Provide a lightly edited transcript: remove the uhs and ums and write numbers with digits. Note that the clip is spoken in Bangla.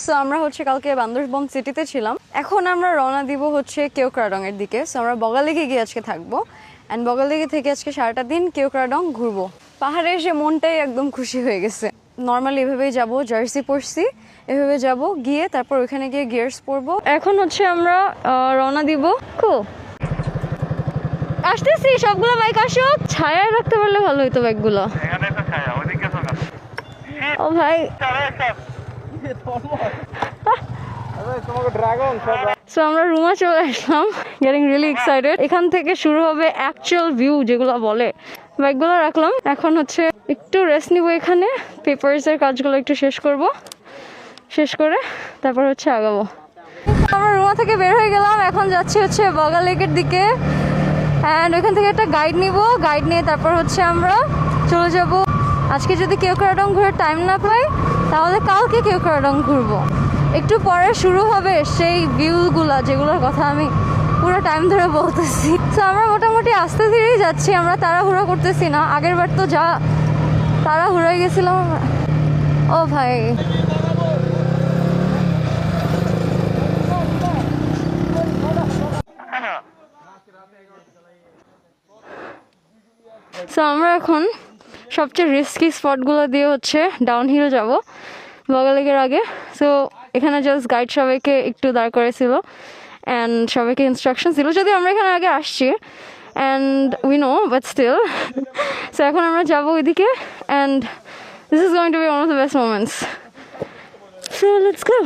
সো আমরা হচ্ছে কালকে বান্দরবন সিটিতে ছিলাম, এখন আমরা রওনা দিব হচ্ছে কেওক্রাডং এর দিকে। সো আমরা বগালেকে গিয়ে আজকে থাকবো, অ্যান্ড বগালেকে থেকে আজকে সারাটা দিন কেওক্রাডং ঘুরবো। পাহাড়ে এসে মনটাই একদম খুশি হয়ে গেছে। নর্মালি এভাবেই যাব, জার্সি পরছি, এভাবে যাব, গিয়ে তারপর ওইখানে গিয়ে গিয়ার্স পরবো। এখন হচ্ছে আমরা রওনা দিব। আসতেছি, সবগুলো বাইক আসো, ছায়ায় রাখতে পারলে ভালো হইতো বাইকগুলো। ও ভাই, সো আমরা রুমে চলে আসলাম, গেটিং রিয়েলি এক্সাইটেড। এখান থেকে শুরু হবে অ্যাকচুয়াল ভিউ যেগুলো বলে। বাইকগুলো রাখলাম, এখন হচ্ছে একটু রেস্ট নিব এখানে, পেপারসের কাজগুলো একটু শেষ করব, শেষ করে তারপর হচ্ছে আগাবো। আমরা রুমা থেকে বের হয়ে গেলাম, এখন যাচ্ছি হচ্ছে বগা লেকের দিকে, অ্যান্ড ওইখান থেকে একটা গাইড নিব, গাইড নিয়ে তারপর হচ্ছে আমরা চলে যাব। আজকে যদি কেওক্রাডং ঘোরার টাইম না পাই তাহলে কালকে কেওক্রাডং ঘুরবো। একটু পরে শুরু হবে সেই ভিউগুলা যেগুলোর কথা আমি পুরো টাইম ধরে বলতেছি। তো আমরা মোটামুটি আস্তে ধীরেই যাচ্ছি, আমরা তাড়াহুড়া করতেছি না। আগের বার তো যা তাড়াহুড়াই গেছিলাম। ও ভাই, সো আমরা এখন সবচেয়ে রিস্কি স্পটগুলো দিয়ে হচ্ছে ডাউনহিল যাব বগালেকের আগে। সো এখানে জাস্ট গাইড সবাইকে একটু দাঁড় করেছিল, অ্যান্ড সবাইকে ইনস্ট্রাকশন ছিল, যদি আমরা এখানে আগে আসছি and we know, but still. So এখন আমরা যাবো ওইদিকে, and this is going to be one of the best moments. So let's go.